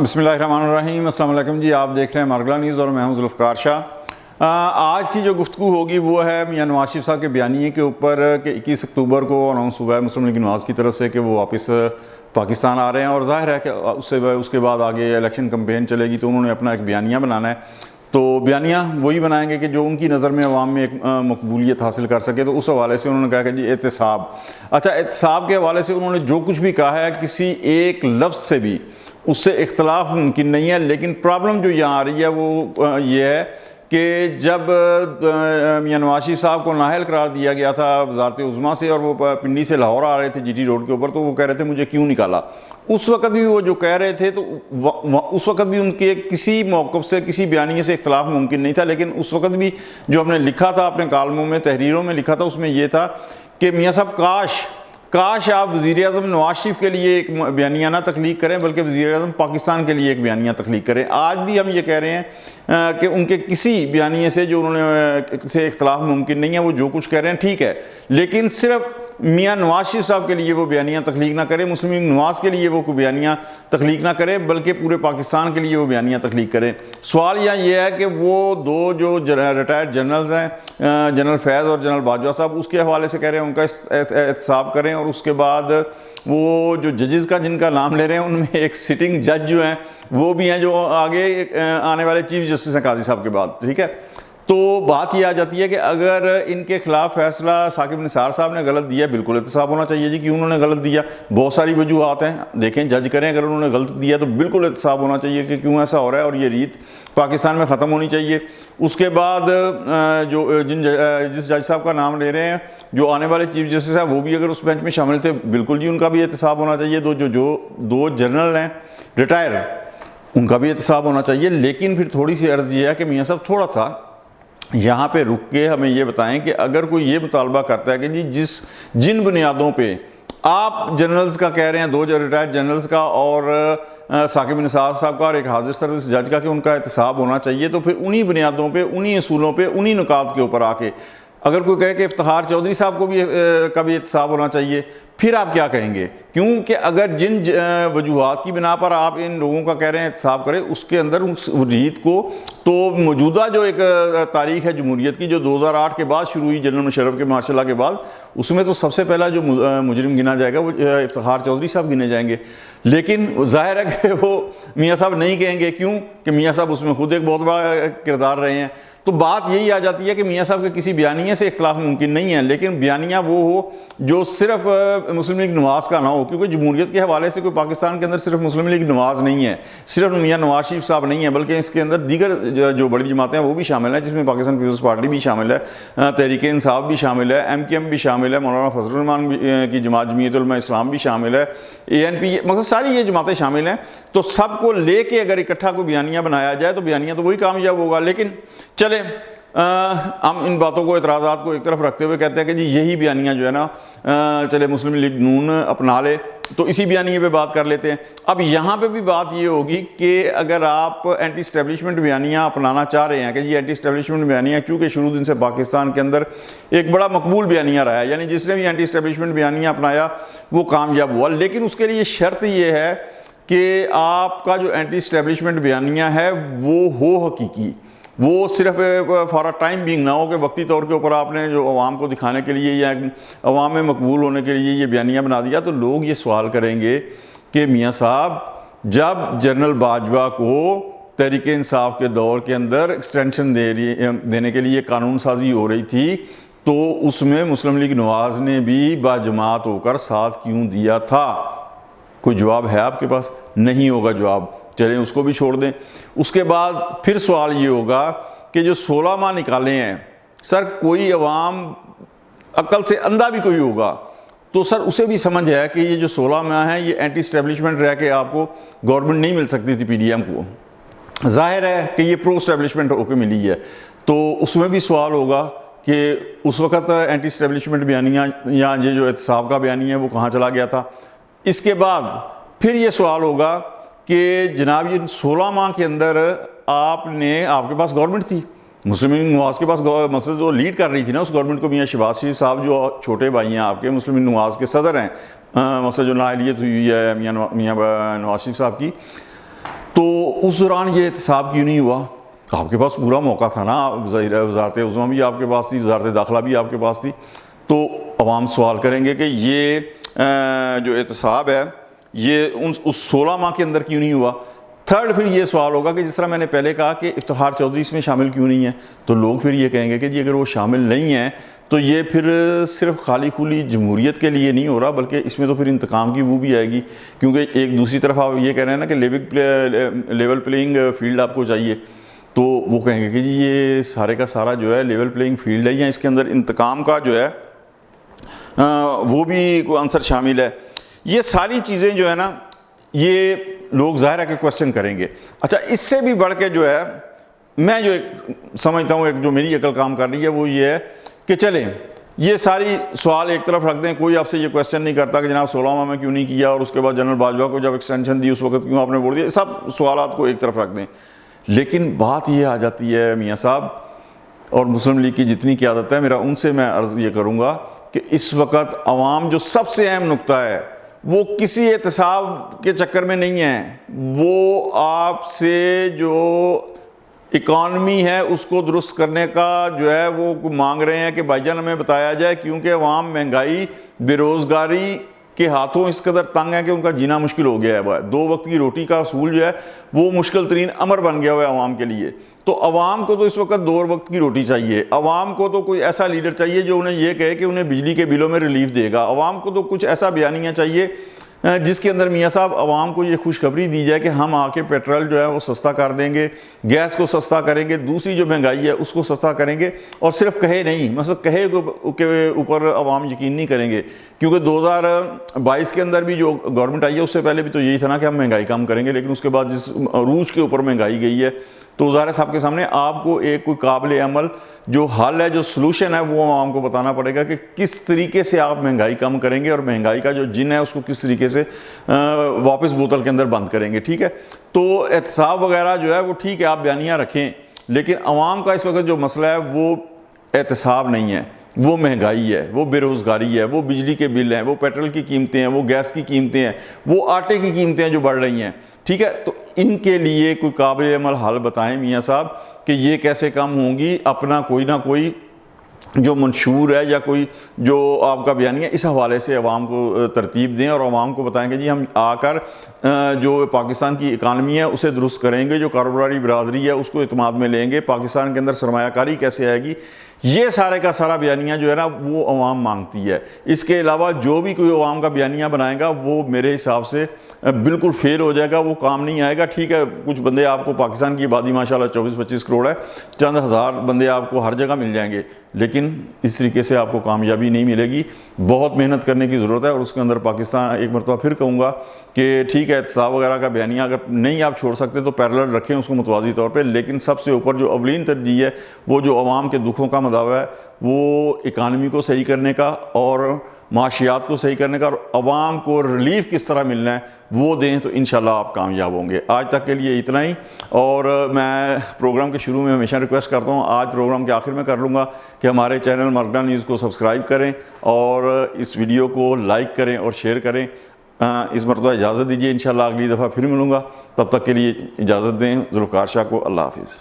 بسم اللہ الرحمن الرحیم۔ السلام علیکم جی، آپ دیکھ رہے ہیں مارگلا نیوز اور میں ہوں ذوالفقار شاہ۔ آج کی جو گفتگو ہوگی وہ ہے میاں نواز شریف صاحب کے بیانیے کے اوپر کہ 21 اکتوبر کو اناؤنس ہوا ہے مسلم لیگ نواز کی طرف سے کہ وہ واپس پاکستان آ رہے ہیں، اور ظاہر ہے کہ اس کے بعد آگے الیکشن کمپین چلے گی تو انہوں نے اپنا ایک بیانیہ بنانا ہے، تو بیانیہ وہی بنائیں گے کہ جو ان کی نظر میں عوام میں ایک مقبولیت حاصل کر سکے۔ تو اس حوالے سے انہوں نے کہا کہ جی احتساب، اچھا احتساب کے حوالے سے انہوں نے جو کچھ بھی کہا ہے کسی ایک لفظ سے بھی اس سے اختلاف ممکن نہیں ہے، لیکن پرابلم جو یہاں آ رہی ہے وہ یہ ہے کہ جب میاں نواز شریف صاحب کو نااہل قرار دیا گیا تھا وزارت عظمیٰ سے اور وہ پنڈی سے لاہور آ رہے تھے جی ٹی روڈ کے اوپر، تو وہ کہہ رہے تھے مجھے کیوں نکالا۔ اس وقت بھی وہ جو کہہ رہے تھے تو اس وقت بھی ان کے کسی موقف سے کسی بیانیے سے اختلاف ممکن نہیں تھا، لیکن اس وقت بھی جو ہم نے لکھا تھا اپنے کالموں میں تحریروں میں لکھا تھا اس میں یہ تھا کہ میاں صاحب کاش آپ وزیر اعظم نواز شریف کے لیے ایک بیانیہ نہ تخلیق کریں بلکہ وزیر اعظم پاکستان کے لیے ایک بیانیہ تخلیق کریں۔ آج بھی ہم یہ کہہ رہے ہیں کہ ان کے کسی بیانیے سے جو انہوں نے سے اختلاف ممکن نہیں ہے، وہ جو کچھ کہہ رہے ہیں ٹھیک ہے، لیکن صرف میاں نواز شریف صاحب کے لیے وہ بیانیہ تخلیق نہ کرے، مسلم لیگ نواز کے لیے وہ کوئی بیانیہ تخلیق نہ کرے بلکہ پورے پاکستان کے لیے وہ بیانیہ تخلیق کرے۔ سوال یہ ہے کہ وہ دو جو ریٹائرڈ جنرلز ہیں، جنرل فیض اور جنرل باجوہ صاحب، اس کے حوالے سے کہہ رہے ہیں ان کا احتساب کریں، اور اس کے بعد وہ جو ججز کا جن کا نام لے رہے ہیں ان میں ایک سٹنگ جج جو ہیں وہ بھی ہیں جو آگے آنے والے چیف جسٹس ہیں قاضی صاحب کے بعد، ٹھیک ہے۔ تو بات یہ آ جاتی ہے کہ اگر ان کے خلاف فیصلہ ثاقب نثار صاحب نے غلط دیا، بالکل احتساب ہونا چاہیے جی، کیوں انہوں نے غلط دیا، بہت ساری وجوہات ہیں، دیکھیں جج کریں، اگر انہوں نے غلط دیا تو بالکل احتساب ہونا چاہیے کہ کیوں ایسا ہو رہا ہے اور یہ ریت پاکستان میں ختم ہونی چاہیے۔ اس کے بعد جس جج صاحب کا نام لے رہے ہیں جو آنے والے چیف جسٹس ہیں وہ بھی اگر اس بینچ میں شامل تھے بالکل جی ان کا بھی احتساب ہونا چاہیے۔ دو جنرل ہیں ریٹائر، ان کا بھی احتساب ہونا چاہیے، لیکن پھر تھوڑی سی عرض یہ ہے کہ میاں صاحب تھوڑا سا یہاں پہ رک کے ہمیں یہ بتائیں کہ اگر کوئی یہ مطالبہ کرتا ہے کہ جی جن بنیادوں پہ آپ جنرلز کا کہہ رہے ہیں، دو ریٹائرڈ جنرلز کا اور ثاقب نثار صاحب کا اور ایک حاضر سروس جج کا کہ ان کا احتساب ہونا چاہیے، تو پھر انہی بنیادوں پہ انہی اصولوں پہ انہی نکات کے اوپر آ کے اگر کوئی کہے کہ افتخار چودھری صاحب کو بھی کا بھی احتساب ہونا چاہیے، پھر آپ کیا کہیں گے؟ کیونکہ اگر جن وجوہات کی بنا پر آپ ان لوگوں کا کہہ رہے ہیں احتساب کریں، اس کے اندر اس ریت کو تو موجودہ جو ایک تاریخ ہے جمہوریت کی جو 2008 کے بعد شروع ہوئی جنرل مشرف کے ماشاء اللہ کے بعد، اس میں تو سب سے پہلا جو مجرم گنا جائے گا وہ افتخار چودھری صاحب گنے جائیں گے، لیکن ظاہر ہے کہ وہ میاں صاحب نہیں کہیں گے، کیوں کہ میاں صاحب اس میں خود ایک بہت بڑا کردار رہے ہیں۔ تو بات یہی آ جاتی ہے کہ میاں صاحب کے کسی بیانیے سے اختلاف ممکن نہیں ہے، لیکن بیانیہ وہ ہو جو صرف مسلم لیگ نواز کا نہ ہو، کیونکہ جمہوریت کے حوالے سے کوئی پاکستان کے اندر صرف مسلم لیگ نواز نہیں ہے، صرف میاں نواز شریف صاحب نہیں ہے، بلکہ اس کے اندر دیگر جو بڑی جماعتیں ہیں وہ بھی شامل ہیں، جس میں پاکستان پیپلز پارٹی بھی شامل ہے، تحریک انصاف بھی شامل ہے، MKM بھی شامل ہے، مولانا فضل الرحمان کی جماعت جمعیت علماء اسلام بھی شامل ہے، ANP، مطلب ساری یہ جماعتیں شامل ہیں۔ تو سب کو لے کے اگر اکٹھا کوئی بیانیہ بنایا جائے تو بیانیہ تو وہی کامیاب ہوگا، لیکن چلیں ہم ان باتوں کو اعتراضات کو ایک طرف رکھتے ہوئے کہتے ہیں کہ جی یہی بیانیہ جو ہے نا چلے مسلم لیگ نون اپنا لے، تو اسی بیانیے پہ بات کر لیتے ہیں۔ اب یہاں پہ بھی بات یہ ہوگی کہ اگر آپ اینٹی اسٹیبلشمنٹ بیانیہ اپنانا چاہ رہے ہیں کہ جی اینٹی اسٹیبلشمنٹ بیانیہ چونکہ شروع دن سے پاکستان کے اندر ایک بڑا مقبول بیانیہ رہا ہے، یعنی جس نے بھی اینٹی اسٹیبلشمنٹ بیانیہ اپنایا وہ کامیاب ہوا، لیکن اس کے لیے شرط یہ ہے کہ آپ کا جو اینٹی اسٹیبلشمنٹ بیانیہ ہے وہ ہو حقیقی، وہ صرف فار اے ٹائم بینگ نہ ہو کہ وقتی طور کے اوپر آپ نے جو عوام کو دکھانے کے لیے یا عوام میں مقبول ہونے کے لیے یہ بیانیہ بنا دیا۔ تو لوگ یہ سوال کریں گے کہ میاں صاحب جب جنرل باجوہ کو تحریک انصاف کے دور کے اندر ایکسٹینشن دینے کے لیے قانون سازی ہو رہی تھی تو اس میں مسلم لیگ نواز نے بھی باجماعت ہو کر ساتھ کیوں دیا تھا؟ کوئی جواب ہے آپ کے پاس؟ نہیں ہوگا جواب، چلیں اس کو بھی چھوڑ دیں۔ اس کے بعد پھر سوال یہ ہوگا کہ جو 16 ماہ نکالے ہیں سر، کوئی عوام عقل سے اندھا بھی کوئی ہوگا تو سر اسے بھی سمجھ ہے کہ یہ جو 16 ماہ ہیں یہ اینٹی اسٹیبلشمنٹ رہ کے آپ کو گورنمنٹ نہیں مل سکتی تھی PDM کو، ظاہر ہے کہ یہ پرو اسٹیبلشمنٹ ہو کے ملی ہے، تو اس میں بھی سوال ہوگا کہ اس وقت اینٹی اسٹیبلشمنٹ بیانیہ یا یہ جو احتساب کا بیانیہ ہے وہ کہاں چلا گیا تھا۔ اس کے بعد پھر یہ سوال ہوگا کہ جناب یہ 16 ماہ کے اندر آپ کے پاس گورنمنٹ تھی، مسلم لیگ نواز کے پاس مقصد جو لیڈ کر رہی تھی نا اس گورنمنٹ کو، میاں شہباز شریف صاحب جو چھوٹے بھائی ہیں آپ کے مسلم لیگ نواز کے صدر ہیں، مقصد جو نااہلیت ہوئی ہے میاں نواز شریف صاحب کی، تو اس دوران یہ احتساب کیوں نہیں ہوا؟ آپ کے پاس پورا موقع تھا نا، ظاہر ہے وزارت عظمیٰ بھی آپ کے پاس تھی، وزارت داخلہ بھی آپ کے پاس تھی. تو عوام سوال کریں گے کہ یہ جو احتساب ہے یہ اس 16 ماہ کے اندر کیوں نہیں ہوا؟ تھرڈ پھر یہ سوال ہوگا کہ جس طرح میں نے پہلے کہا کہ افتخار چودھری اس میں شامل کیوں نہیں ہے، تو لوگ پھر یہ کہیں گے کہ جی اگر وہ شامل نہیں ہیں تو یہ پھر صرف خالی کھلی جمہوریت کے لیے نہیں ہو رہا، بلکہ اس میں تو پھر انتقام کی وہ بھی آئے گی، کیونکہ ایک دوسری طرف آپ یہ کہہ رہے ہیں نا کہ لیول پلینگ فیلڈ آپ کو چاہیے. تو وہ کہیں گے کہ جی یہ سارے کا سارا جو ہے لیول پلینگ فیلڈ ہے، یا اس کے اندر انتقام کا جو ہے وہ بھی کوئی عنصر شامل ہے. یہ ساری چیزیں جو ہے نا یہ لوگ ظاہر ہے کہ کوسچن کریں گے. اچھا، اس سے بھی بڑھ کے جو ہے میں جو سمجھتا ہوں ایک جو میری عقل کام کر رہی ہے وہ یہ ہے کہ چلیں یہ ساری سوال ایک طرف رکھ دیں، کوئی آپ سے یہ کوسچن نہیں کرتا کہ جناب 16 ماہ میں کیوں نہیں کیا، اور اس کے بعد جنرل باجوہ کو جب ایکسٹینشن دی اس وقت کیوں آپ نے ووٹ دیا، سب سوالات کو ایک طرف رکھ دیں. لیکن بات یہ آ جاتی ہے میاں صاحب اور مسلم لیگ کی جتنی قیادت ہے، میرا ان سے میں عرض یہ کروں گا کہ اس وقت عوام جو سب سے اہم نقطہ ہے وہ کسی احتساب کے چکر میں نہیں ہے، وہ آپ سے جو اکانومی ہے اس کو درست کرنے کا جو ہے وہ مانگ رہے ہیں کہ بھائی جان ہمیں بتایا جائے، کیونکہ عوام مہنگائی بے روزگاری کے ہاتھوں اس قدر تنگ ہے کہ ان کا جینا مشکل ہو گیا ہے. 2 وقت کی روٹی کا اصول جو ہے وہ مشکل ترین امر بن گیا ہوا ہے عوام کے لیے. تو عوام کو تو اس وقت 2 وقت کی روٹی چاہیے، عوام کو تو کوئی ایسا لیڈر چاہیے جو انہیں یہ کہے کہ انہیں بجلی کے بلوں میں ریلیف دے گا، عوام کو تو کچھ ایسا بیانیہ چاہیے جس کے اندر میاں صاحب عوام کو یہ خوشخبری دی جائے کہ ہم آ کے پیٹرول جو ہے وہ سستا کر دیں گے، گیس کو سستا کریں گے، دوسری جو مہنگائی ہے اس کو سستا کریں گے. اور صرف کہے نہیں، مثلا کہے کے اوپر عوام یقین نہیں کریں گے، کیونکہ 2022 کے اندر بھی جو گورنمنٹ آئی ہے اس سے پہلے بھی تو یہی تھا نا کہ ہم مہنگائی کم کریں گے، لیکن اس کے بعد جس عروج کے اوپر مہنگائی گئی ہے تو وزارت صاحب کے سامنے آپ کو ایک کوئی قابل عمل جو حل ہے، جو سلوشن ہے، وہ عوام کو بتانا پڑے گا کہ کس طریقے سے آپ مہنگائی کم کریں گے اور مہنگائی کا جو جن ہے اس کو کس طریقے سے واپس بوتل کے اندر بند کریں گے. ٹھیک ہے، تو احتساب وغیرہ جو ہے وہ ٹھیک ہے آپ بیانیہ رکھیں، لیکن عوام کا اس وقت جو مسئلہ ہے وہ احتساب نہیں ہے، وہ مہنگائی ہے، وہ بے روزگاری ہے، وہ بجلی کے بل ہیں، وہ پیٹرول کی قیمتیں ہیں، وہ گیس کی قیمتیں ہیں، وہ آٹے کی قیمتیں ہیں جو بڑھ رہی ہیں. ٹھیک ہے، تو ان کے لیے کوئی قابل عمل حل بتائیں میاں صاحب کہ یہ کیسے کم ہوں گی. اپنا کوئی نہ کوئی جو منشور ہے یا کوئی جو آپ کا بیانیہ ہے اس حوالے سے عوام کو ترتیب دیں اور عوام کو بتائیں کہ جی ہم آ کر جو پاکستان کی اکانومی ہے اسے درست کریں گے، جو کاروباری برادری ہے اس کو اعتماد میں لیں گے، پاکستان کے اندر سرمایہ کاری کیسے آئے گی. یہ سارے کا سارا بیانیہ جو ہے نا وہ عوام مانگتی ہے. اس کے علاوہ جو بھی کوئی عوام کا بیانیہ بنائے گا وہ میرے حساب سے بالکل فیل ہو جائے گا، وہ کام نہیں آئے گا. ٹھیک ہے، کچھ بندے آپ کو، پاکستان کی آبادی ماشاءاللہ 24-25 کروڑ ہے، چند ہزار بندے آپ کو ہر جگہ مل جائیں گے، لیکن اس طریقے سے آپ کو کامیابی نہیں ملے گی. بہت محنت کرنے کی ضرورت ہے، اور اس کے اندر پاکستان، ایک مرتبہ پھر کہوں گا کہ ٹھیک ہے احتساب وغیرہ کا بیانیہ اگر نہیں آپ چھوڑ سکتے تو پیرلل رکھیں اس کو متوازی طور پہ، لیکن سب سے اوپر جو اولین ترجیح ہے وہ جو عوام کے دکھوں کا مداوع ہے وہ اکانومی کو صحیح کرنے کا اور معاشیات کو صحیح کرنے کا، اور عوام کو ریلیف کس طرح ملنا ہے وہ دیں تو انشاءاللہ آپ کامیاب ہوں گے. آج تک کے لیے اتنا ہی، اور میں پروگرام کے شروع میں ہمیشہ ریکویسٹ کرتا ہوں، آج پروگرام کے آخر میں کر لوں گا کہ ہمارے چینل مرگنا نیوز کو سبسکرائب کریں اور اس ویڈیو کو لائک کریں اور شیئر کریں. اس مرتبہ اجازت دیجیے، انشاءاللہ اگلی دفعہ پھر ملوں گا، تب تک کے لیے اجازت دیں. ذوالفقار شاہ کو اللہ حافظ.